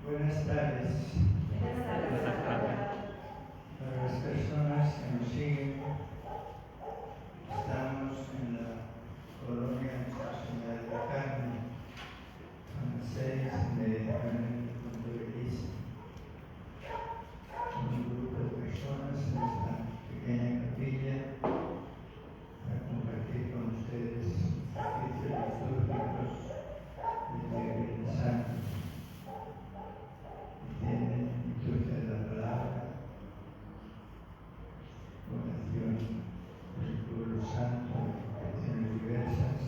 Buenas tardes. Para las personas que nos siguen, estamos en la colonia Nuestra Señora de la Carmen, a las 6 de Pontevedra. Un grupo de personas en esta pequeña capilla para compartir con ustedes oficios litúrgicos de Viernes Santo. Tienen liturgia de la palabra, oración por el pueblo santo, oraciones diversas,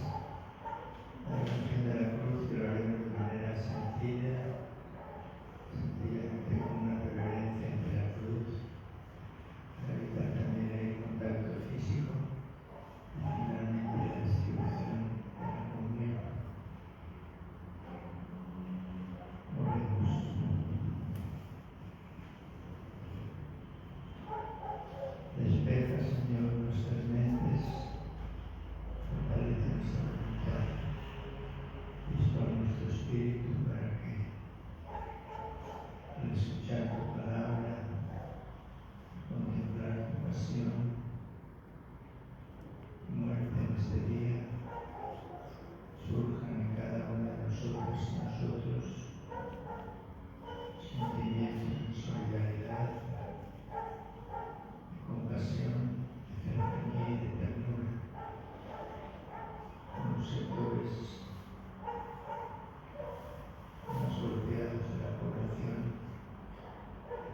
la oración de la cruz que lo haremos de manera sencillamente con una reverencia ante la cruz, para evitar también el contacto físico y finalmente la distribución de la comunión. Oremos. Despeja, Señor, nuestras mentes, fortalece nuestra voluntad, dispone nuestro espíritu para que, al escuchar tu palabra, contemplar tu pasión y muerte en este día, surjan en cada uno de nosotros y nosotros sentimientos de solidaridad, de compasión, de cercanía y de ternura con los sectores más golpeados de la población,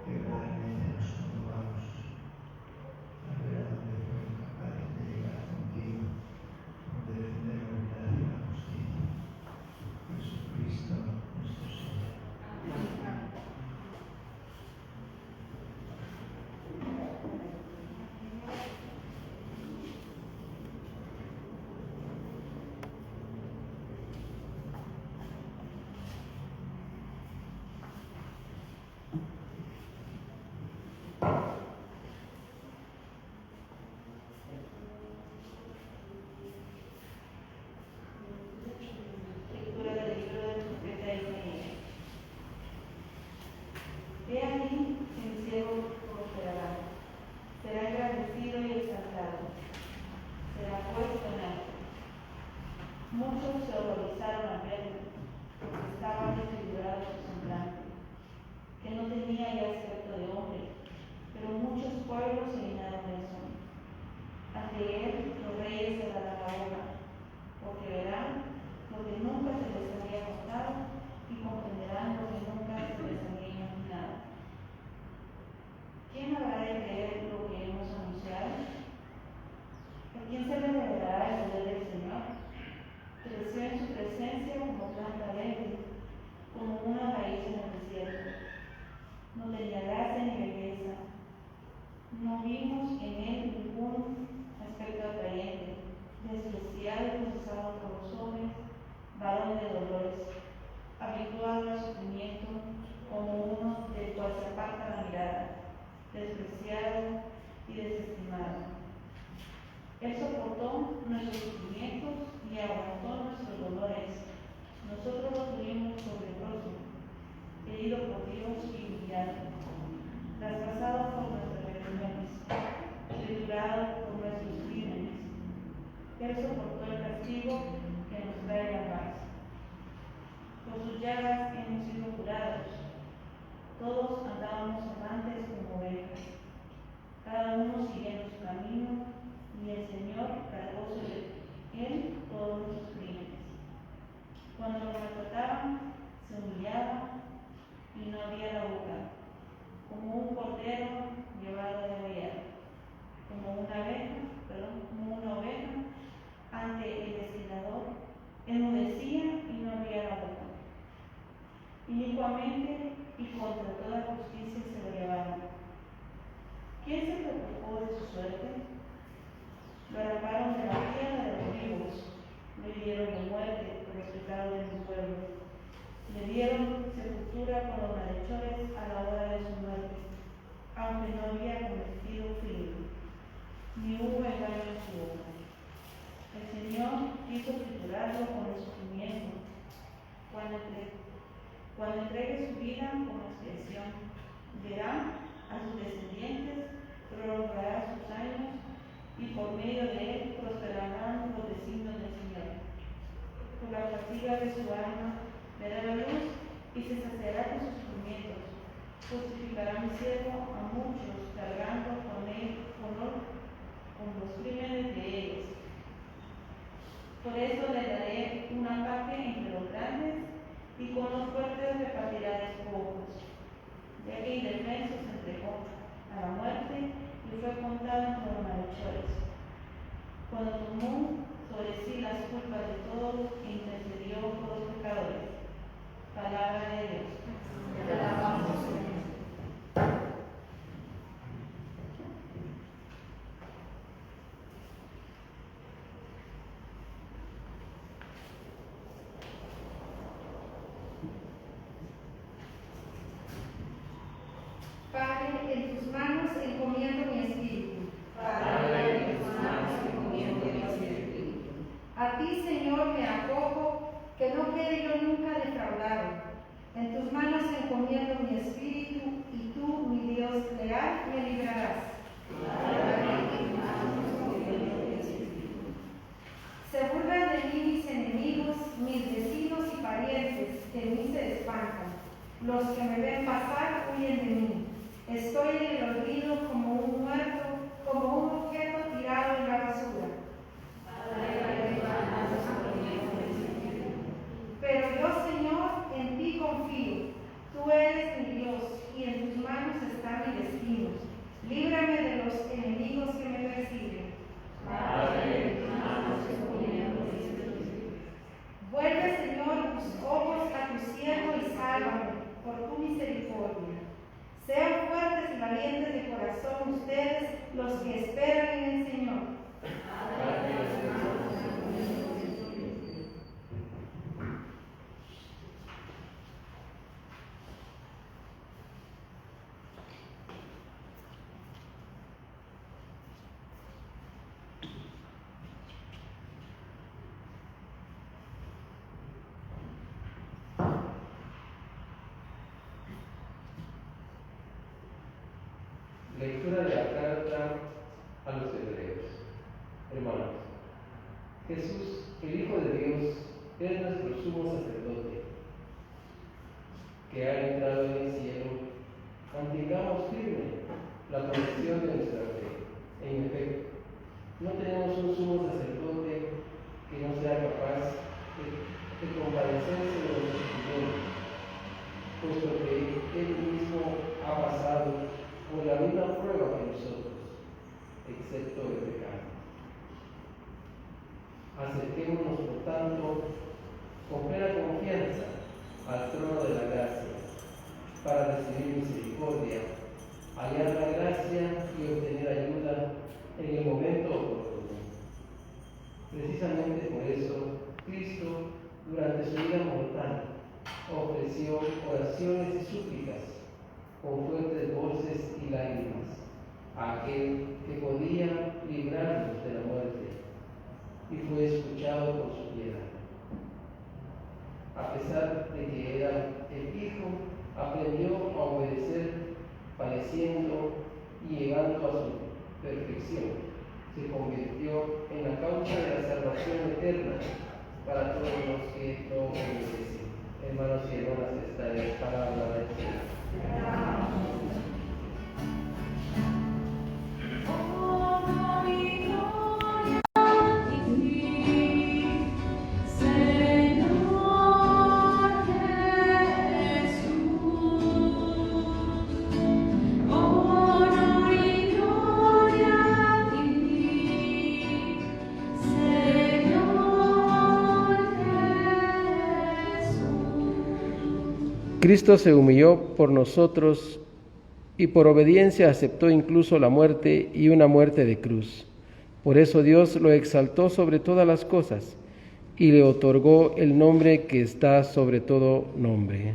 que verdaderamente nos conmovamos a ver a dónde fueron capaces de llegar contigo, por defender la verdad y la justicia. Jesucristo nuestro Señor. Lectura del libro del profeta Isaías. He aquí, el cielo prosperará, será engrandecido y exaltado, será puesto en alto. Muchos se horrorizaron al verlo, porque estaba desfigurado su semblante, que no tenía ya aspecto de hombre, pero muchos pueblos se llenaron de eso. Ante él los reyes cerrarán la boca, porque verán lo que nunca se les había contado y comprenderán lo que nunca se les había imaginado. ¿Quién habrá de creer lo que hemos anunciado? ¿A quién se le revelará el poder del Señor? Creció en su presencia como planta verde, como una raíz en el desierto. No tenía gracia ni belleza. No vimos en él ningún aspecto atrayente, despreciado y rechazado por los hombres, varón de dolores, habituado al sufrimiento, como uno del cual se aparta la mirada, despreciado y desestimado. Él soportó nuestros sufrimientos y aguantó nuestros dolores. Nosotros lo tuvimos por leproso, herido por Dios y humillado, traspasado por nuestras rebeliones, triturado por nuestros crímenes. Él soportó el castigo que nos trae la paz. Por sus llagas hemos sido curados. Todos andábamos errantes como ovejas, cada uno siguiendo su camino, y el Señor cargó sobre él todos nuestros crímenes. Cuando lo maltrataban, se humillaba y no abría la boca, como un cordero llevado de hollar, como una oveja ante el destinador, enmudecía y no abría la boca. Inicuamente y contra toda justicia se lo llevaron. ¿Quién se preocupó de su suerte? Lo arrancaron de la tierra de los vivos, lo hirieron de muerte por los pecados de mi pueblo. Le dieron sepultura con los malhechores a la hora de su muerte, aunque no había cometido crimen, ni hubo engaño en su boca. El Señor quiso triturarlo con el sufrimiento, cuando cuando entregue su vida como expiación. Verá a sus descendientes, prolongará sus años y por medio de él prosperarán los designios del Señor. Por la fatiga de su alma verá la luz y se saciará con sus sufrimientos. Justificará mi siervo a muchos, cargando con él con los crímenes de ellos. Por eso le daré una parte entre los grandes y con los fuertes repartirá despojos. Ya que indefenso se entregó a la muerte y fue contado entre los malhechores. Cuando tomó sobre sí las culpas de todos e intercedió por los pecadores. Palabra de Dios. Te alabamos, Señor. Padre, en tus manos encomiendo mi espíritu. Padre, en tus manos encomiendo mi espíritu. A ti, Señor, me acojo, que no quede yo nunca defraudado. En tus manos encomiendo mi espíritu, y tú, mi Dios leal, me librarás. Padre, en tus manos encomiendo mi espíritu. Se burlan de mí mis enemigos, mis vecinos y parientes, que en mí se espantan. Los que me ven pasar huyen de mí. Estoy en el olvido como un muerto, como un objeto tirado en la basura. Pero yo, Señor, en ti confío. Tú eres mi Dios, y en tus manos está mi destino. Líbrame de los enemigos que me persiguen. Padre, en tus manos encomiendo mi espíritu. Vuelve, Señor, tus ojos a tu siervo y sálvame por tu misericordia. Sean fuertes y valientes de corazón ustedes, los que esperan en el Señor. Padre, en tus manos encomiendo mi espíritu. Lectura de la carta a los Hebreos. Hermanos, Jesús, el Hijo de Dios, es nuestro sumo sacerdote, que ha entrado en el cielo. Mantengamos firme la profesión de nuestra fe. En efecto, no tenemos un sumo sacerdote que no sea capaz de compadecerse de los sufrimientos, puesto que Él mismo ha pasado por la misma prueba que nosotros, excepto el pecado. Acerquémonos, por tanto, con plena confianza al trono de la gracia, para recibir misericordia, hallar la gracia y obtener ayuda en el momento oportuno. Precisamente por eso, Cristo, durante su vida mortal, ofreció oraciones y súplicas con fuertes voces y lágrimas a aquel que podía librarnos de la muerte, y fue escuchado por su piedad. A pesar de que era el Hijo, aprendió a obedecer, padeciendo y llegando a su perfección. Se convirtió en la causa de la salvación eterna para todos los que lo obedecen. Hermanos y hermanas, esta es palabra del Señor. Cristo se humilló por nosotros y por obediencia aceptó incluso la muerte y una muerte de cruz. Por eso Dios lo exaltó sobre todas las cosas y le otorgó el nombre que está sobre todo nombre.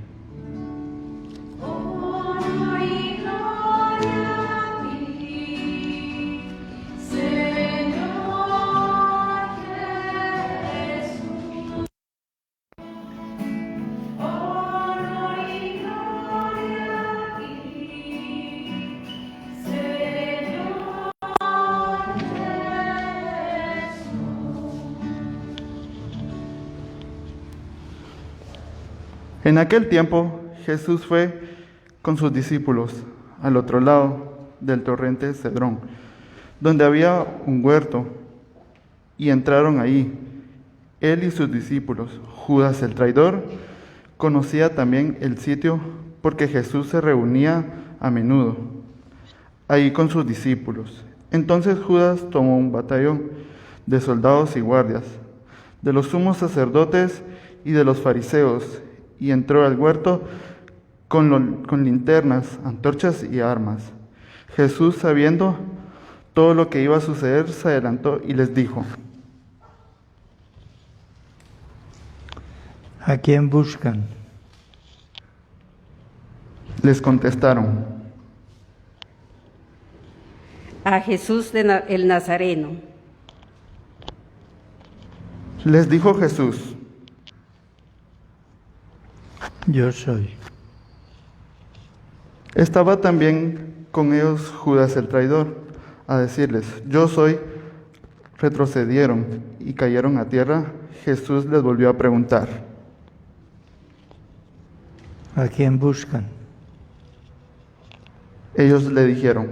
Honor En aquel tiempo Jesús fue con sus discípulos al otro lado del torrente Cedrón, donde había un huerto, y entraron ahí, él y sus discípulos. Judas el traidor conocía también el sitio porque Jesús se reunía a menudo ahí con sus discípulos. Entonces Judas tomó un batallón de soldados y guardias, de los sumos sacerdotes y de los fariseos, y entró al huerto con linternas, antorchas y armas. Jesús, sabiendo todo lo que iba a suceder, se adelantó y les dijo: ¿A quién buscan? Les contestaron: A Jesús el Nazareno. Les dijo Jesús: Yo soy. Estaba también con ellos Judas el traidor, a decirles: Yo soy. Retrocedieron y cayeron a tierra. Jesús les volvió a preguntar: ¿A quién buscan? Ellos le dijeron: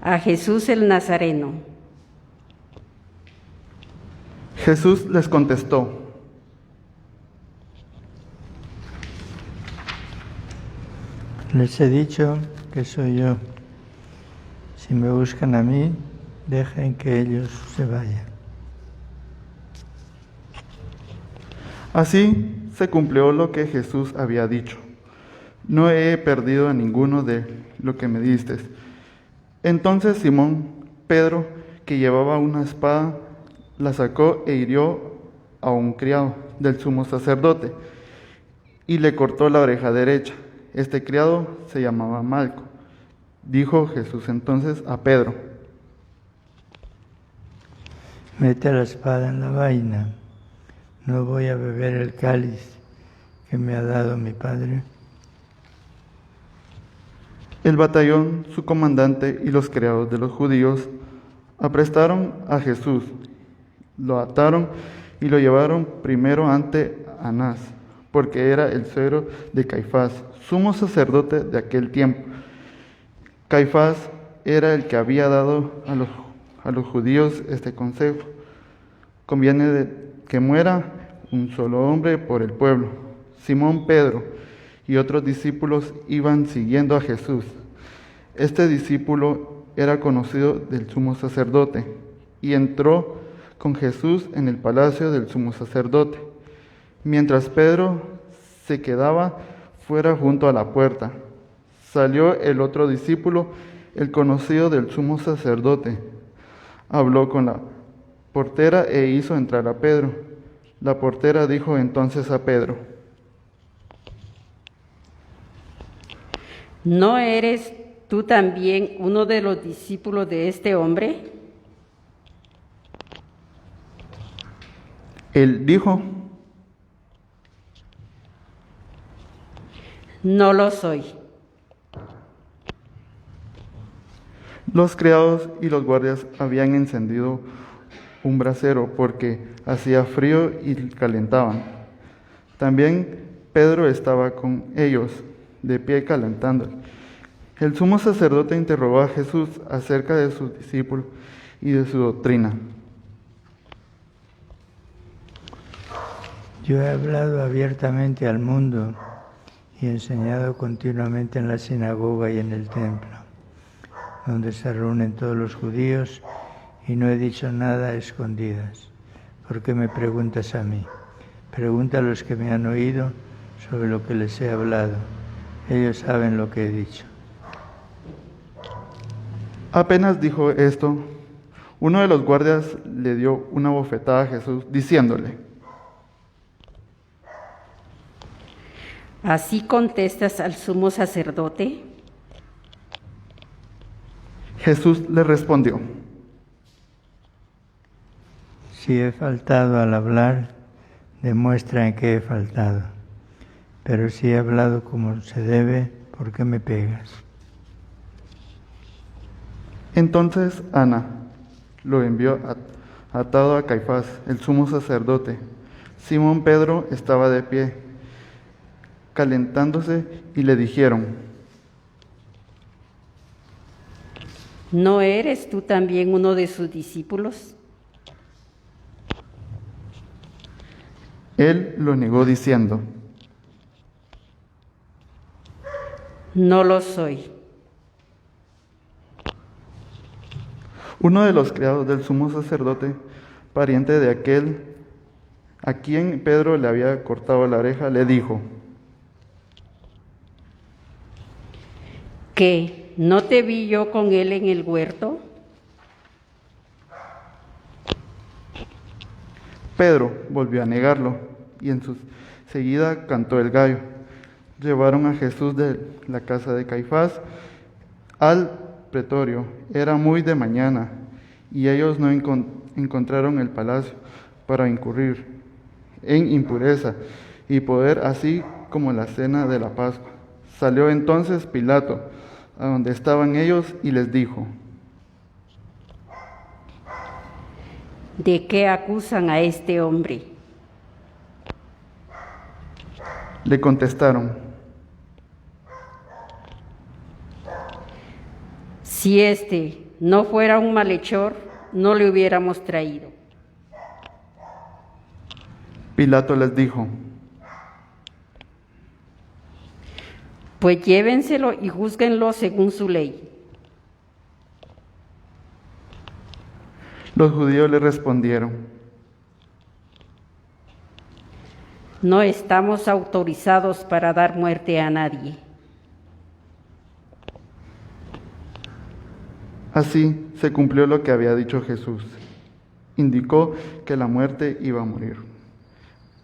A Jesús el Nazareno. Jesús les contestó: Les he dicho que soy yo. Si me buscan a mí, dejen que ellos se vayan. Así se cumplió lo que Jesús había dicho: No he perdido a ninguno de lo que me diste. Entonces Simón Pedro, que llevaba una espada, la sacó e hirió a un criado del sumo sacerdote y le cortó la oreja derecha. Este criado se llamaba Malco. Dijo Jesús entonces a Pedro: Mete la espada en la vaina. No voy a beber el cáliz que me ha dado mi Padre. El batallón, su comandante y los criados de los judíos aprestaron a Jesús, lo ataron y lo llevaron primero ante Anás, porque era el suegro de Caifás, sumo sacerdote de aquel tiempo. Caifás era el que había dado a los judíos este consejo: conviene que muera un solo hombre por el pueblo. Simón Pedro y otros discípulos iban siguiendo a Jesús. Este discípulo era conocido del sumo sacerdote y entró con Jesús en el palacio del sumo sacerdote, mientras Pedro se quedaba fuera junto a la puerta. Salió el otro discípulo, el conocido del sumo sacerdote. Habló con la portera e hizo entrar a Pedro. La portera dijo entonces a Pedro: ¿No eres tú también uno de los discípulos de este hombre? Él dijo: No lo soy. Los criados y los guardias habían encendido un brasero porque hacía frío y calentaban. También Pedro estaba con ellos, de pie calentando. El sumo sacerdote interrogó a Jesús acerca de sus discípulos y de su doctrina. Yo he hablado abiertamente al mundo y enseñado continuamente en la sinagoga y en el templo, donde se reúnen todos los judíos, y no he dicho nada a escondidas. ¿Por qué me preguntas a mí? Pregunta a los que me han oído sobre lo que les he hablado. Ellos saben lo que he dicho. Apenas dijo esto, uno de los guardias le dio una bofetada a Jesús, diciéndole: ¿Así contestas al sumo sacerdote? Jesús le respondió: Si he faltado al hablar, demuestra en qué he faltado. Pero si he hablado como se debe, ¿por qué me pegas? Entonces Ana lo envió atado a Caifás, el sumo sacerdote. Simón Pedro estaba de pie, calentándose, y le dijeron: ¿No eres tú también uno de sus discípulos? Él lo negó diciendo: No lo soy. Uno de los criados del sumo sacerdote, pariente de aquel a quien Pedro le había cortado la oreja, le dijo: ¿Qué? ¿No te vi yo con él en el huerto? Pedro volvió a negarlo, y en su seguida cantó el gallo. Llevaron a Jesús de la casa de Caifás al pretorio. Era muy de mañana, y ellos no encontraron el palacio para incurrir en impureza y poder, así como la cena de la Pascua. Salió entonces Pilato a donde estaban ellos y les dijo: ¿De qué acusan a este hombre? Le contestaron: Si este no fuera un malhechor, no le hubiéramos traído. Pilato les dijo: Pues llévenselo y júzguenlo según su ley. Los judíos le respondieron: No estamos autorizados para dar muerte a nadie. Así se cumplió lo que había dicho Jesús. Indicó que la muerte iba a morir.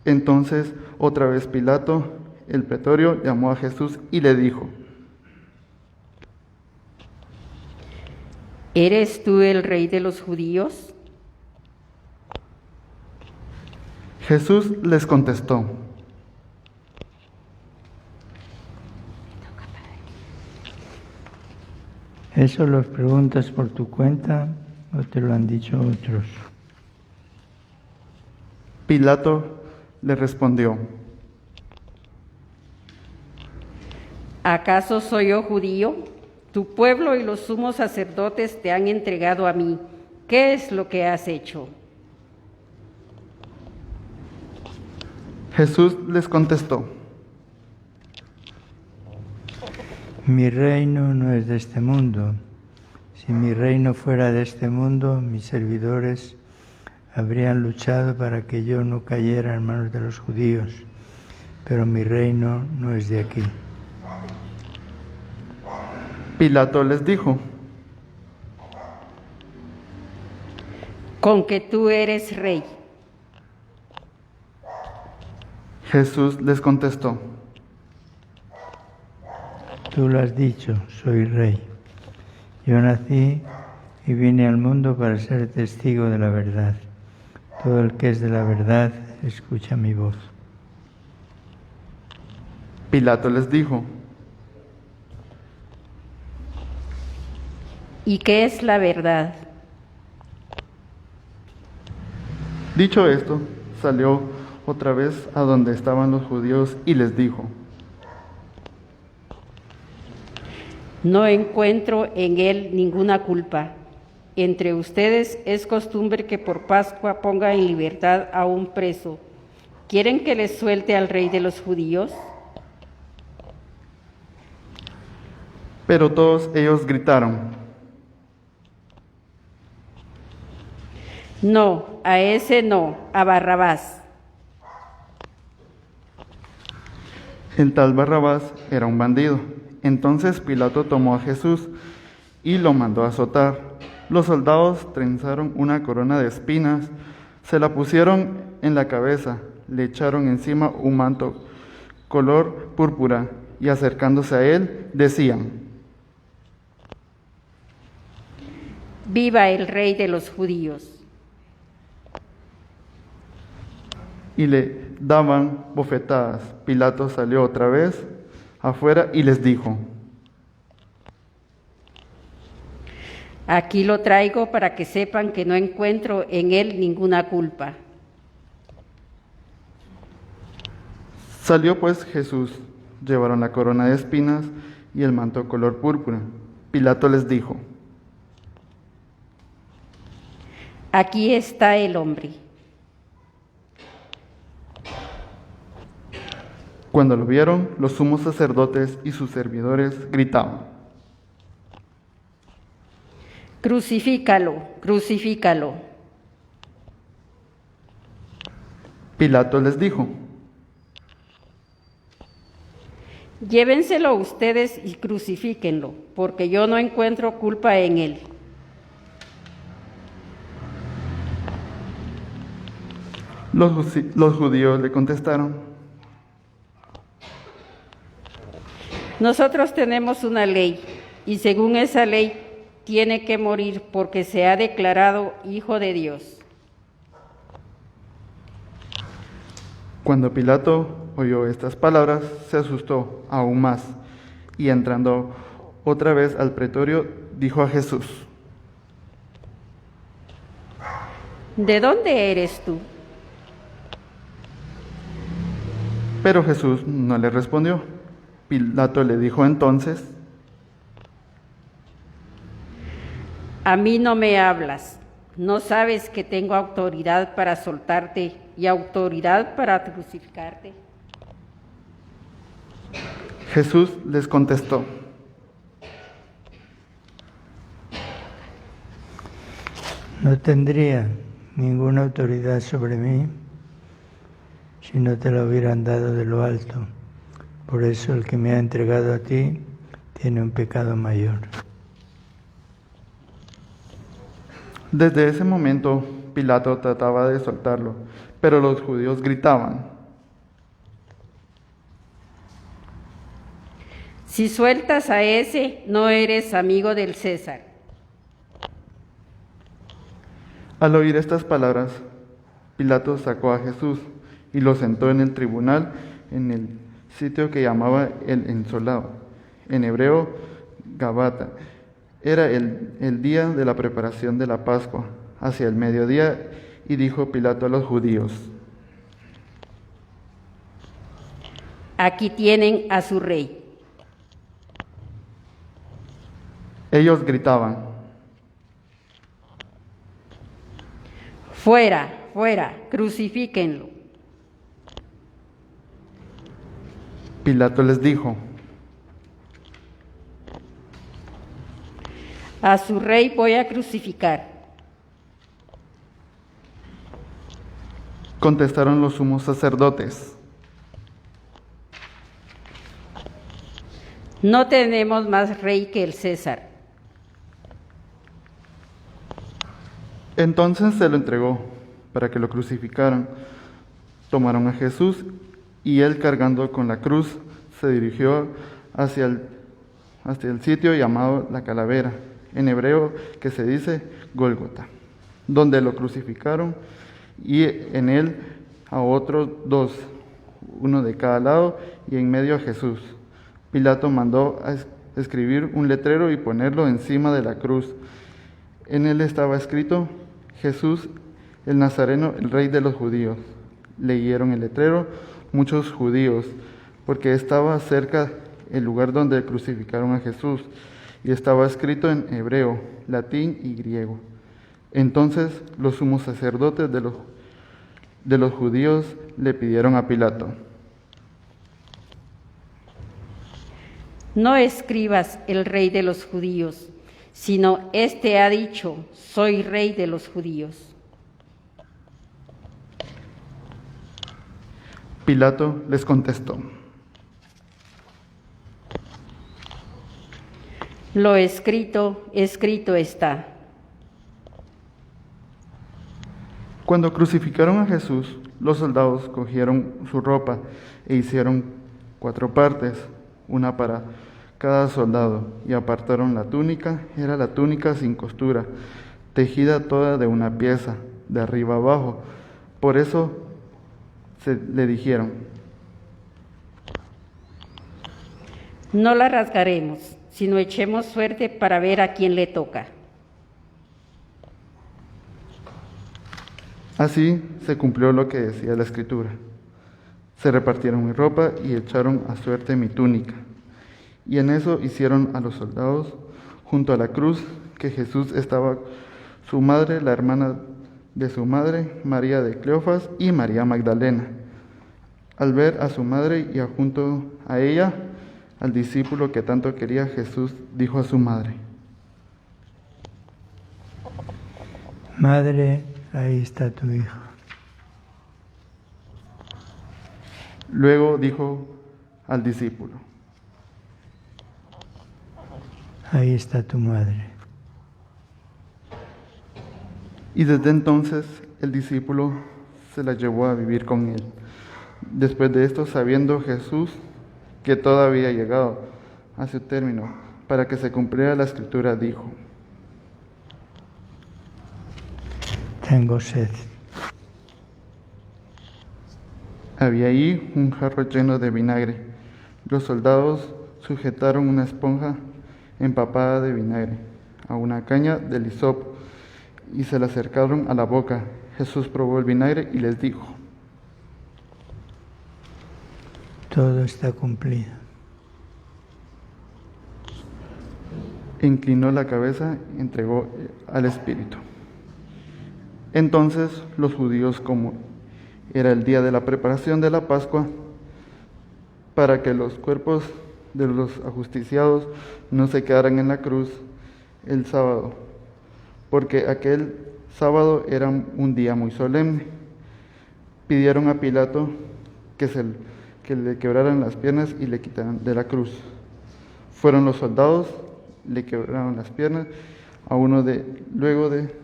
Entonces, otra vez Pilato, el pretorio, llamó a Jesús y le dijo: ¿Eres tú el rey de los judíos? Jesús les contestó: ¿Eso lo preguntas por tu cuenta o te lo han dicho otros? Pilato le respondió: ¿Acaso soy yo judío? Tu pueblo y los sumos sacerdotes te han entregado a mí. ¿Qué es lo que has hecho? Jesús les contestó: Mi reino no es de este mundo. Si mi reino fuera de este mundo, mis servidores habrían luchado para que yo no cayera en manos de los judíos, pero mi reino no es de aquí. Pilato les dijo: Con que tú eres rey. Jesús les contestó: Tú lo has dicho, soy rey. Yo nací y vine al mundo para ser testigo de la verdad. Todo el que es de la verdad escucha mi voz. Pilato les dijo: ¿Y qué es la verdad? Dicho esto, salió otra vez a donde estaban los judíos y les dijo: No encuentro en él ninguna culpa. Entre ustedes es costumbre que por Pascua ponga en libertad a un preso. ¿Quieren que les suelte al rey de los judíos? Pero todos ellos gritaron: No, a ese no, a Barrabás. El tal Barrabás era un bandido. Entonces Pilato tomó a Jesús y lo mandó a azotar. Los soldados trenzaron una corona de espinas, se la pusieron en la cabeza, le echaron encima un manto color púrpura y acercándose a él decían: Viva el rey de los judíos. Y le daban bofetadas. Pilato salió otra vez afuera y les dijo: Aquí lo traigo para que sepan que no encuentro en él ninguna culpa. Salió pues Jesús, llevaron la corona de espinas y el manto color púrpura. Pilato les dijo: Aquí está el hombre. Cuando lo vieron, los sumos sacerdotes y sus servidores gritaban: Crucifícalo, crucifícalo. Pilato les dijo: Llévenselo ustedes y crucifíquenlo, porque yo no encuentro culpa en él. Los judíos le contestaron: Nosotros tenemos una ley, y según esa ley tiene que morir porque se ha declarado hijo de Dios. Cuando Pilato oyó estas palabras, se asustó aún más, y entrando otra vez al pretorio, dijo a Jesús: ¿De dónde eres tú? Pero Jesús no le respondió. Pilato le dijo entonces: A mí no me hablas. ¿No sabes que tengo autoridad para soltarte y autoridad para crucificarte? Jesús les contestó: No tendría ninguna autoridad sobre mí si no te la hubieran dado de lo alto. Por eso el que me ha entregado a ti tiene un pecado mayor. Desde ese momento, Pilato trataba de soltarlo, pero los judíos gritaban: Si sueltas a ese, no eres amigo del César. Al oír estas palabras, Pilato sacó a Jesús y lo sentó en el tribunal en el sitio que llamaba el Ensolado, en hebreo Gabata. Era el día de la preparación de la Pascua, hacia el mediodía, y dijo Pilato a los judíos: Aquí tienen a su rey. Ellos gritaban: Fuera, fuera, crucifíquenlo. Pilato les dijo: A su rey voy a crucificar. Contestaron los sumos sacerdotes: No tenemos más rey que el César. Entonces se lo entregó para que lo crucificaran. Tomaron a Jesús y él, cargando con la cruz, se dirigió hacia el sitio llamado la Calavera, en hebreo que se dice Gólgota, donde lo crucificaron, y en él a otros dos, uno de cada lado, y en medio a Jesús. Pilato mandó a escribir un letrero y ponerlo encima de la cruz. En él estaba escrito: Jesús el Nazareno, el Rey de los judíos. Leyeron el letrero muchos judíos, porque estaba cerca el lugar donde crucificaron a Jesús, y estaba escrito en hebreo, latín y griego. Entonces los sumos sacerdotes de los judíos le pidieron a Pilato: No escribas el rey de los judíos, sino este ha dicho: soy rey de los judíos. Pilato les contestó: Lo escrito, escrito está. Cuando crucificaron a Jesús, los soldados cogieron su ropa e hicieron 4 partes, una para cada soldado, y apartaron la túnica. Era la túnica sin costura, tejida toda de una pieza, de arriba abajo. Por eso le dijeron: No la rasgaremos, sino echemos suerte para ver a quién le toca. Así se cumplió lo que decía la Escritura: Se repartieron mi ropa y echaron a suerte mi túnica. Y en eso hicieron a los soldados junto a la cruz que Jesús estaba su madre, la hermana de su madre, María de Cleofas y María Magdalena. Al ver a su madre y junto a ella al discípulo que tanto quería, Jesús dijo a su madre: Madre, ahí está tu hijo. Luego dijo al discípulo: Ahí está tu madre. Y desde entonces el discípulo se la llevó a vivir con él. Después de esto, sabiendo Jesús que todo había llegado a su término, para que se cumpliera la escritura, dijo: Tengo sed. Había ahí un jarro lleno de vinagre. Los soldados sujetaron una esponja empapada de vinagre a una caña del hisopo y se la acercaron a la boca. Jesús probó el vinagre y les dijo: Todo está cumplido. Inclinó la cabeza y entregó al Espíritu. Entonces los judíos, como era el día de la preparación de la Pascua, para que los cuerpos de los ajusticiados no se quedaran en la cruz el sábado, porque aquel sábado era un día muy solemne, pidieron a Pilato que le quebraran las piernas y le quitaran de la cruz. Fueron los soldados, le quebraron las piernas a uno luego de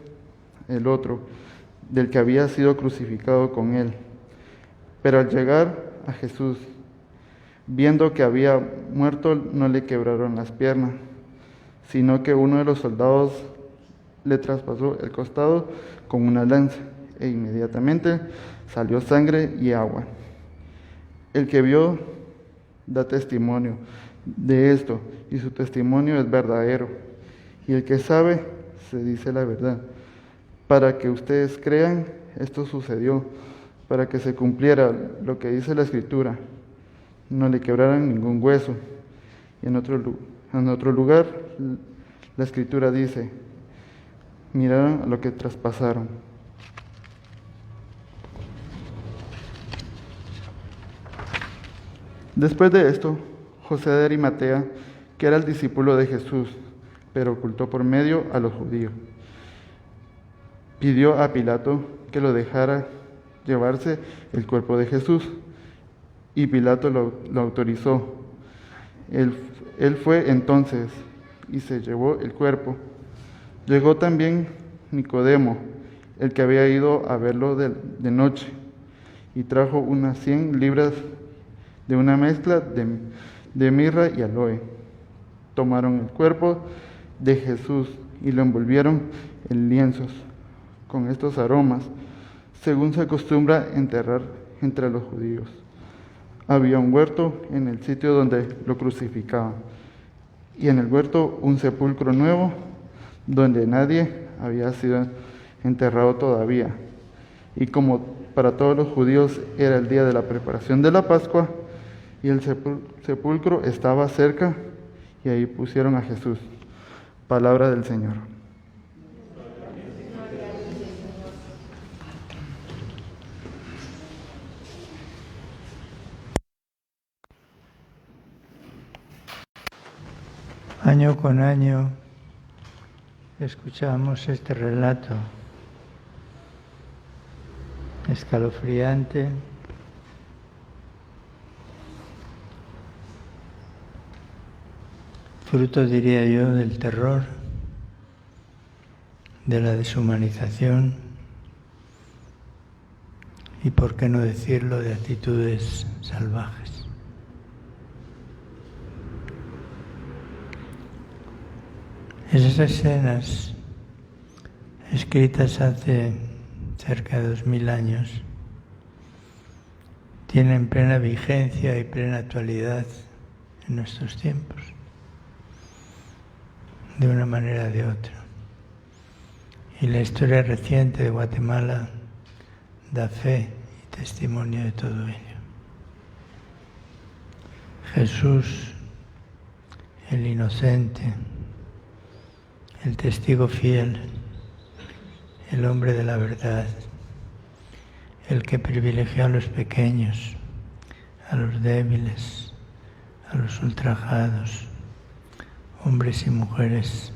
el otro, del que había sido crucificado con él. Pero al llegar a Jesús, viendo que había muerto, no le quebraron las piernas, sino que uno de los soldados le traspasó el costado con una lanza, e inmediatamente salió sangre y agua. El que vio da testimonio de esto, y su testimonio es verdadero. Y el que sabe se dice la verdad. Para que ustedes crean, esto sucedió, para que se cumpliera lo que dice la Escritura: no le quebraran ningún hueso. Y en otro lugar, la Escritura dice: miraron a lo que traspasaron. Después de esto, José de Arimatea, que era el discípulo de Jesús, pero ocultó por medio a los judíos, pidió a Pilato que lo dejara llevarse el cuerpo de Jesús, y Pilato lo autorizó. Él fue entonces y se llevó el cuerpo. Llegó también Nicodemo, el que había ido a verlo de noche, y trajo unas 100 libras de una mezcla de mirra y aloe. Tomaron el cuerpo de Jesús y lo envolvieron en lienzos con estos aromas, según se acostumbra enterrar entre los judíos. Había un huerto en el sitio donde lo crucificaban, y en el huerto un sepulcro nuevo, donde nadie había sido enterrado todavía. Y como para todos los judíos era el día de la preparación de la Pascua, y el sepulcro estaba cerca, y ahí pusieron a Jesús. Palabra del Señor. Año con año escuchamos este relato escalofriante, fruto, diría yo, del terror, de la deshumanización y, por qué no decirlo, de actitudes salvajes. Esas escenas, escritas hace cerca de 2000 años, tienen plena vigencia y plena actualidad en nuestros tiempos, de una manera o de otra. Y la historia reciente de Guatemala da fe y testimonio de todo ello. Jesús, el inocente, el testigo fiel, el hombre de la verdad, el que privilegió a los pequeños, a los débiles, a los ultrajados, hombres y mujeres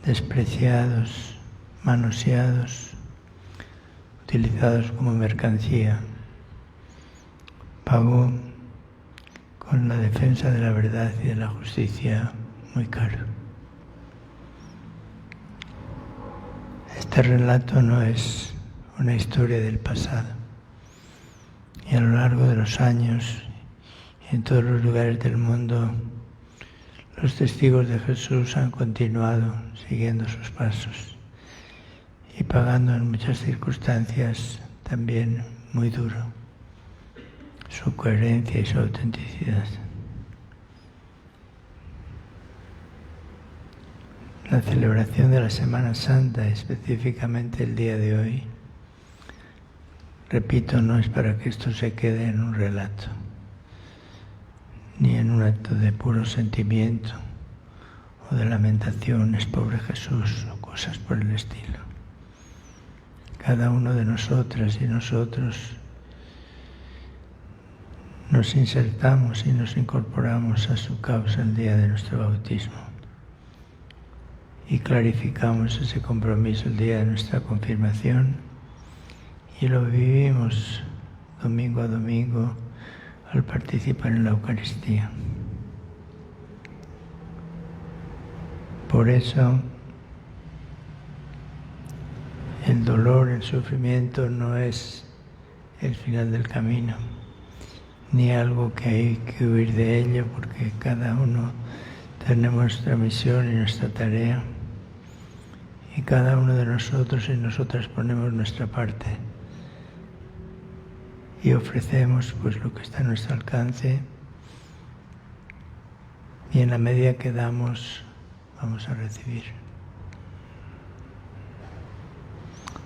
despreciados, manoseados, utilizados como mercancía, pagó con la defensa de la verdad y de la justicia muy caro. Este relato no es una historia del pasado. Y a lo largo de los años, y en todos los lugares del mundo, los testigos de Jesús han continuado siguiendo sus pasos y pagando en muchas circunstancias también muy duro su coherencia y su autenticidad. La celebración de la Semana Santa, específicamente el día de hoy, repito, no es para que esto se quede en un relato, ni en un acto de puro sentimiento o de lamentaciones, pobre Jesús, o cosas por el estilo. Cada uno de nosotras y nosotros nos insertamos y nos incorporamos a su causa el día de nuestro bautismo y clarificamos ese compromiso el día de nuestra confirmación y lo vivimos domingo a domingo al participar en la Eucaristía. Por eso, el dolor, el sufrimiento no es el final del camino, ni algo que hay que huir de ello, porque cada uno tenemos nuestra misión y nuestra tarea, y cada uno de nosotros y nosotras ponemos nuestra parte y ofrecemos pues lo que está a nuestro alcance, y en la medida que damos vamos a recibir.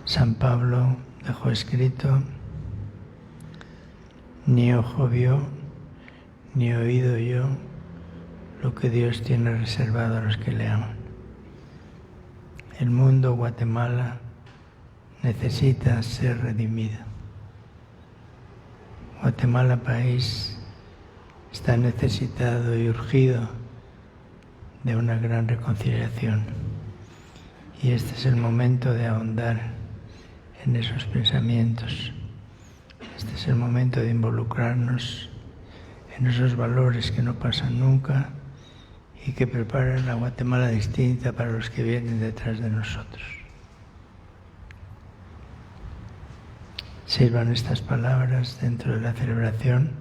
San Pablo dejó escrito: ni ojo vio, ni oído yo lo que Dios tiene reservado a los que le aman. El mundo, Guatemala, necesita ser redimido. Guatemala, país, está necesitado y urgido de una gran reconciliación. Y este es el momento de ahondar en esos pensamientos. Este es el momento de involucrarnos en esos valores que no pasan nunca y que preparan la Guatemala distinta para los que vienen detrás de nosotros. Sirvan estas palabras dentro de la celebración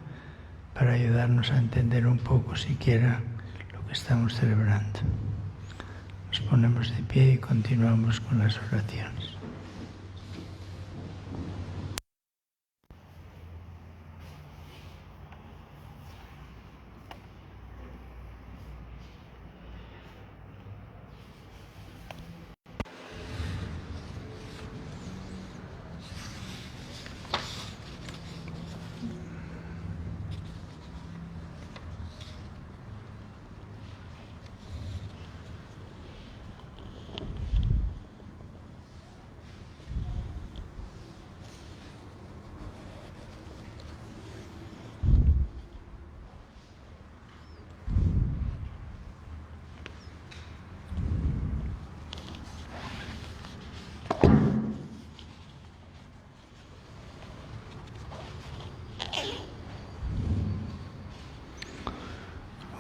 para ayudarnos a entender un poco siquiera lo que estamos celebrando. Nos ponemos de pie y continuamos con las oraciones.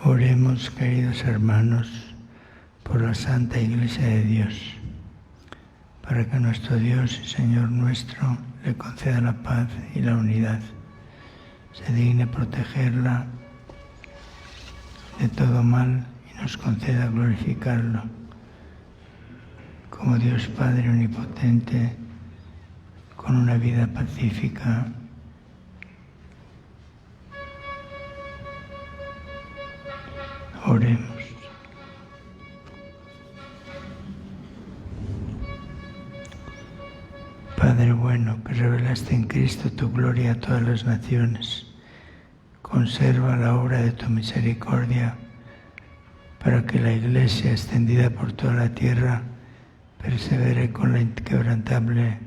Oremos, queridos hermanos, por la Santa Iglesia de Dios, para que nuestro Dios y Señor nuestro le conceda la paz y la unidad, se digne protegerla de todo mal y nos conceda glorificarlo como Dios Padre Omnipotente, con una vida pacífica. Oremos. Padre bueno, que revelaste en Cristo tu gloria a todas las naciones, conserva la obra de tu misericordia, para que la Iglesia, extendida por toda la tierra, persevere con la inquebrantable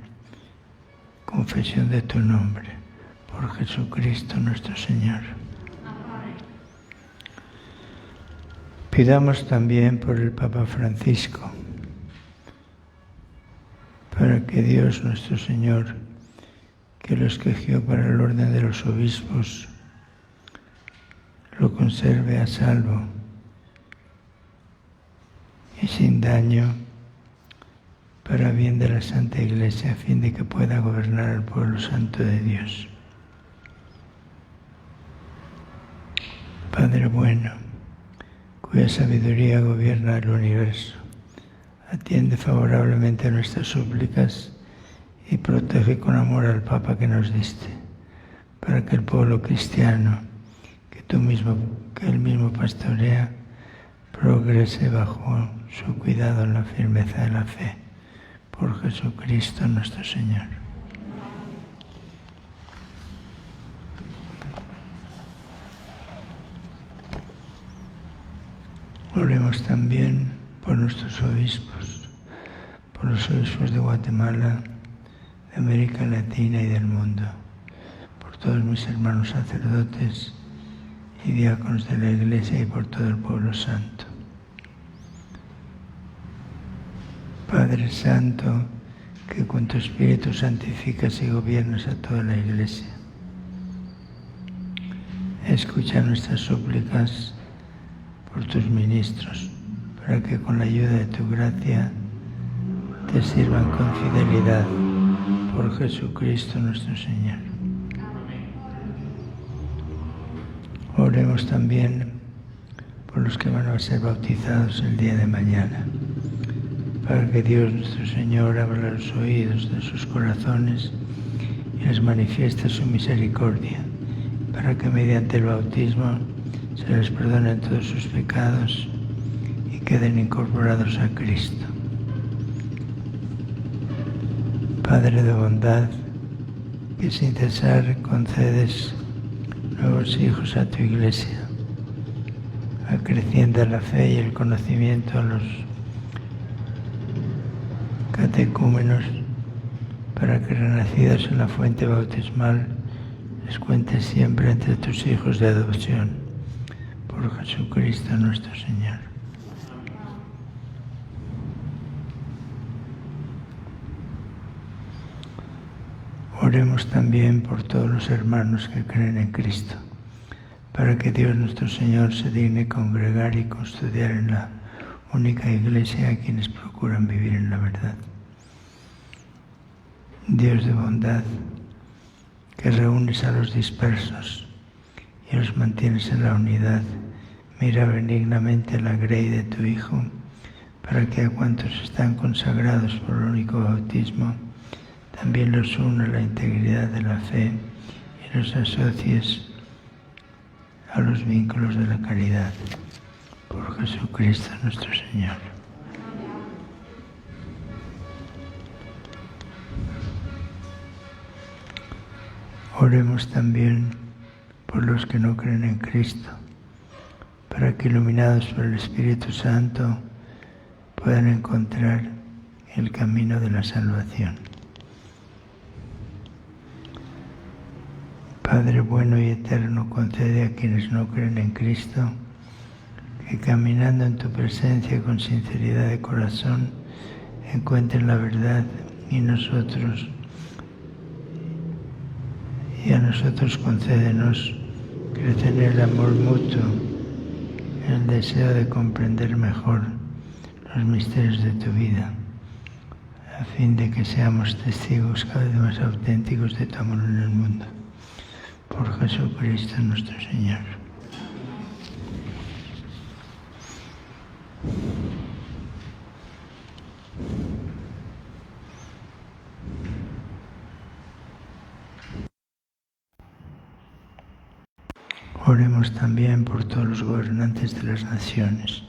confesión de tu nombre. Por Jesucristo nuestro Señor. Pidamos también por el Papa Francisco, para que Dios nuestro Señor, que lo escogió para el orden de los obispos, lo conserve a salvo y sin daño, para bien de la Santa Iglesia, a fin de que pueda gobernar al pueblo santo de Dios. Padre bueno, cuya sabiduría gobierna el universo, atiende favorablemente a nuestras súplicas y protege con amor al Papa que nos diste, para que el pueblo cristiano, que él mismo pastorea, progrese bajo su cuidado en la firmeza de la fe. Por Jesucristo nuestro Señor. Oremos también por nuestros obispos, por los obispos de Guatemala, de América Latina y del mundo, por todos mis hermanos sacerdotes y diáconos de la Iglesia y por todo el pueblo santo. Padre Santo, que con tu Espíritu santificas y gobiernas a toda la Iglesia, escucha nuestras súplicas por tus ministros, para que con la ayuda de tu gracia te sirvan con fidelidad. Por Jesucristo nuestro Señor. Oremos también por los que van a ser bautizados el día de mañana, para que Dios nuestro Señor abra los oídos de sus corazones y les manifieste su misericordia, para que mediante el bautismo se les perdonen todos sus pecados y queden incorporados a Cristo. Padre de bondad, que sin cesar concedes nuevos hijos a tu Iglesia, acrecienta la fe y el conocimiento a los catecúmenos, para que renacidos en la fuente bautismal les cuentes siempre entre tus hijos de adopción. Por Jesucristo nuestro Señor. Oremos también por todos los hermanos que creen en Cristo, para que Dios nuestro Señor se digne congregar y custodiar en la única Iglesia a quienes procuran vivir en la verdad. Dios de bondad, que reúnes a los dispersos y los mantienes en la unidad, mira benignamente la grey de tu Hijo, para que a cuantos están consagrados por el único bautismo, también los una a la integridad de la fe y los asocies a los vínculos de la caridad. Por Jesucristo nuestro Señor. Oremos también por los que no creen en Cristo, para que iluminados por el Espíritu Santo puedan encontrar el camino de la salvación. Padre bueno y eterno, concede a quienes no creen en Cristo que caminando en tu presencia con sinceridad de corazón encuentren la verdad y a nosotros concédenos crecer en el amor mutuo, en el deseo de comprender mejor los misterios de tu vida, a fin de que seamos testigos cada vez más auténticos de tu amor en el mundo. Por Jesucristo nuestro Señor. Oremos también por todos los gobernantes de las naciones,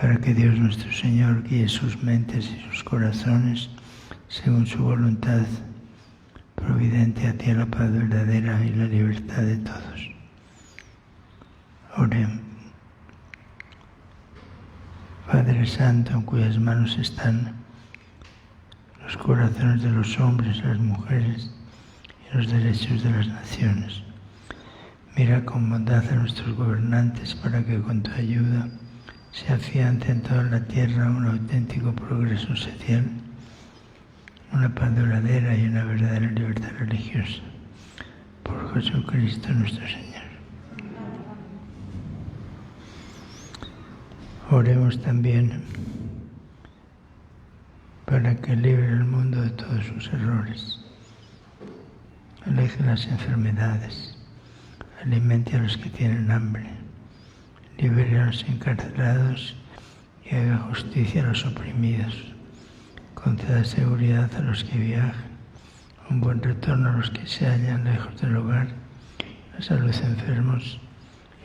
para que Dios nuestro Señor guíe sus mentes y sus corazones según su voluntad providente hacia la paz verdadera y la libertad de todos. Oremos. Padre Santo, en cuyas manos están los corazones de los hombres, las mujeres y los derechos de las naciones, mira con bondad a nuestros gobernantes para que con tu ayuda se afiance en toda la tierra un auténtico progreso social, una paz duradera y una verdadera libertad religiosa. Por Jesucristo nuestro Señor. Oremos también para que libre el mundo de todos sus errores, aleje las enfermedades, alimente a los que tienen hambre, libere a los encarcelados y haga justicia a los oprimidos, conceda seguridad a los que viajan, un buen retorno a los que se hallan lejos del hogar, la salud de enfermos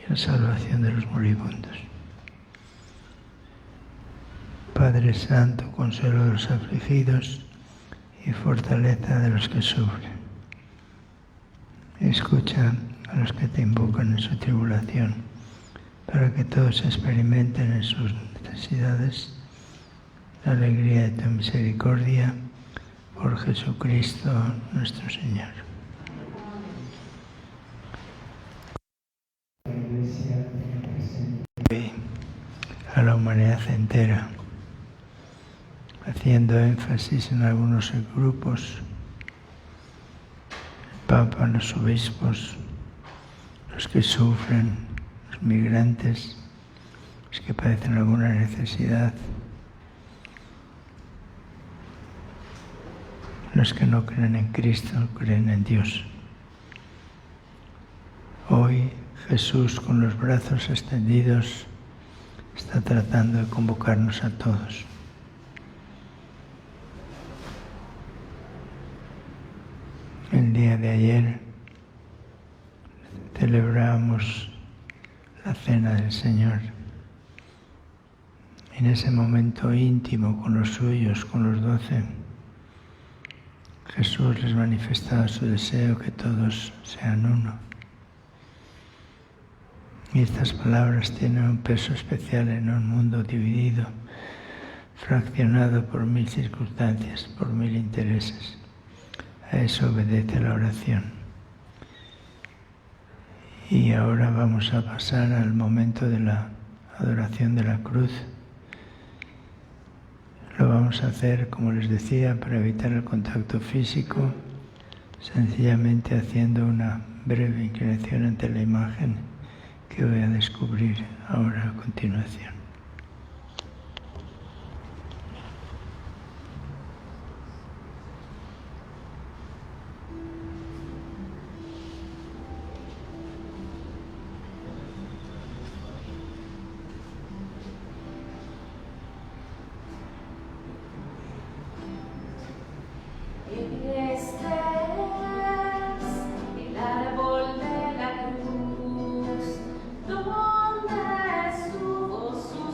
y la salvación de los moribundos. Padre Santo, consuelo de los afligidos y fortaleza de los que sufren. Escucha a los que te invocan en su tribulación, para que todos experimenten en sus necesidades la alegría de tu misericordia, por Jesucristo nuestro Señor. La Iglesia tiene presente A la humanidad entera, haciendo énfasis en algunos grupos, el Papa, los obispos, los que sufren, los migrantes, los que padecen alguna necesidad, los que no creen en Cristo, creen en Dios. Hoy Jesús, con los brazos extendidos, está tratando de convocarnos a todos. El día de ayer celebramos la Cena del Señor. En ese momento íntimo con los suyos, con los 12, Jesús les manifestaba su deseo que todos sean uno. Y estas palabras tienen un peso especial en un mundo dividido, fraccionado por 1000 circunstancias, por 1000 intereses. A eso obedece la oración. Y ahora vamos a pasar al momento de la adoración de la cruz. Lo vamos a hacer, como les decía, para evitar el contacto físico, sencillamente haciendo una breve inclinación ante la imagen que voy a descubrir ahora a continuación. Donde estuvo su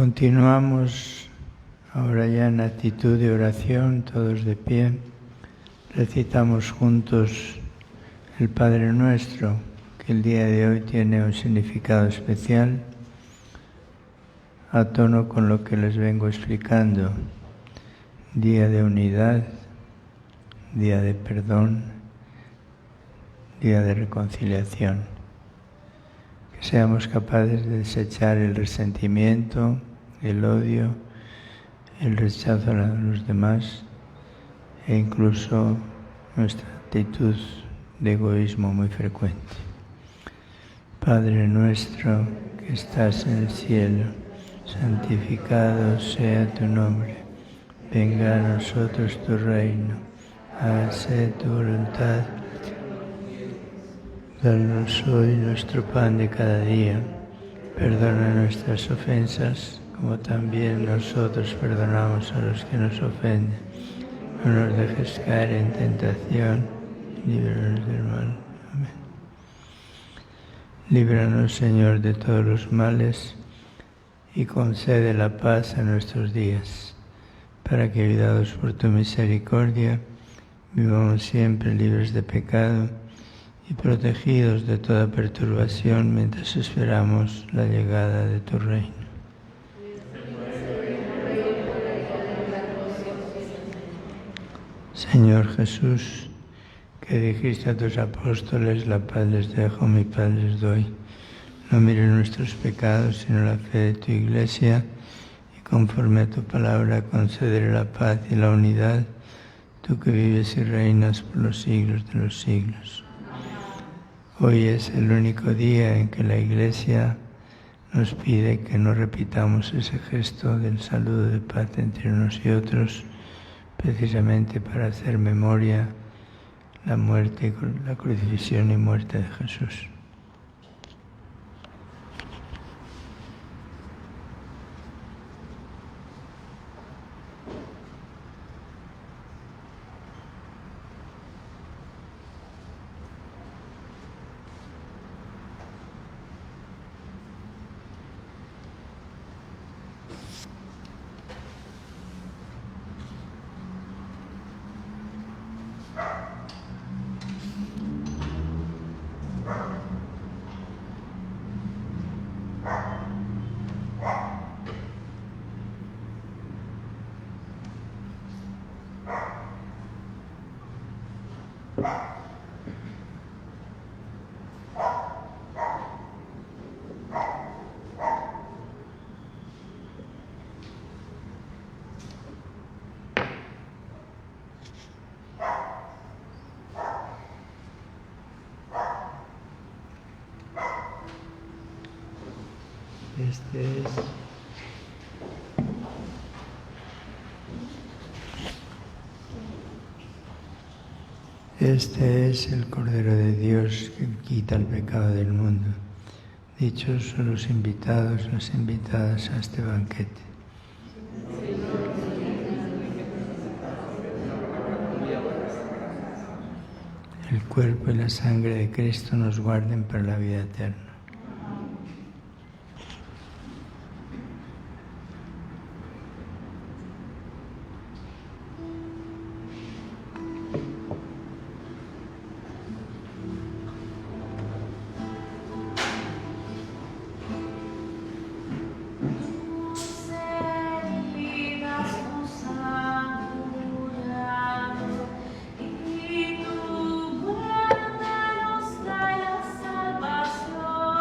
Continuamos ahora ya en actitud de oración, todos de pie. Recitamos juntos el Padre Nuestro, que el día de hoy tiene un significado especial, a tono con lo que les vengo explicando. Día de unidad, día de perdón, día de reconciliación. Que seamos capaces de desechar el resentimiento, el odio, el rechazo a los demás e incluso nuestra actitud de egoísmo muy frecuente. Padre nuestro que estás en el cielo, santificado sea tu nombre. Venga a nosotros tu reino. Hágase tu voluntad. Danos hoy nuestro pan de cada día. Perdona nuestras ofensas, como también nosotros perdonamos a los que nos ofenden. No nos dejes caer en tentación, líbranos del mal. Amén. Líbranos, Señor, de todos los males y concede la paz a nuestros días, para que, ayudados por tu misericordia, vivamos siempre libres de pecado y protegidos de toda perturbación mientras esperamos la llegada de tu reino. Señor Jesús, que dijiste a tus apóstoles, la paz les dejo, mi paz les doy. No mires nuestros pecados, sino la fe de tu Iglesia, y conforme a tu palabra concederé la paz y la unidad, tú que vives y reinas por los siglos de los siglos. Hoy es el único día en que la Iglesia nos pide que no repitamos ese gesto del saludo de paz entre unos y otros, precisamente para hacer memoria la muerte, la crucifixión y muerte de Jesús. Este es el Cordero de Dios que quita el pecado del mundo. Dichos son los invitados, las invitadas a este banquete. El cuerpo y la sangre de Cristo nos guarden para la vida eterna. Salvación.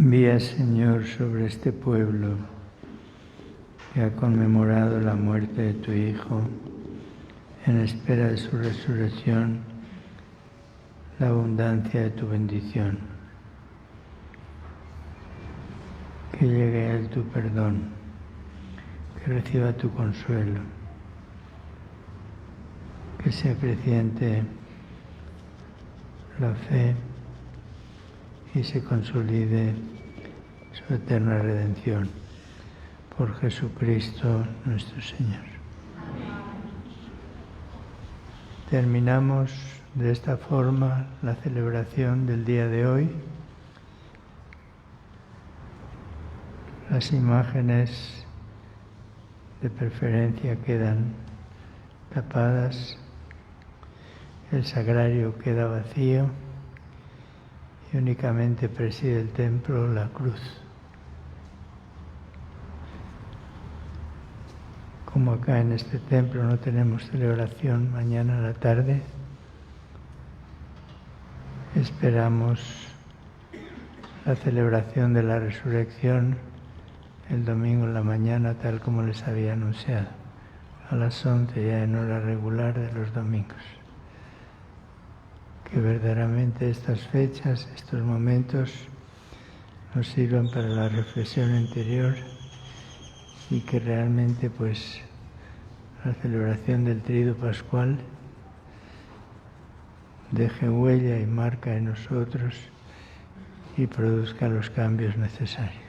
Envía, Señor, sobre este pueblo que ha conmemorado la muerte de tu Hijo, en espera de su resurrección, la abundancia de tu bendición. Que llegue a él tu perdón, que reciba tu consuelo, que sea creciente la fe y se consolide su eterna redención. Por Jesucristo nuestro Señor. Terminamos de esta forma la celebración del día de hoy. Las imágenes de preferencia quedan tapadas, el sagrario queda vacío y únicamente preside el templo la cruz. Como acá en este templo no tenemos celebración mañana a la tarde, esperamos la celebración de la resurrección el domingo en la mañana, tal como les había anunciado, a las 11 ya en hora regular de los domingos. Que verdaderamente estas fechas, estos momentos, nos sirvan para la reflexión interior y que realmente pues la celebración del Tríduo Pascual deje huella y marca en nosotros y produzca los cambios necesarios.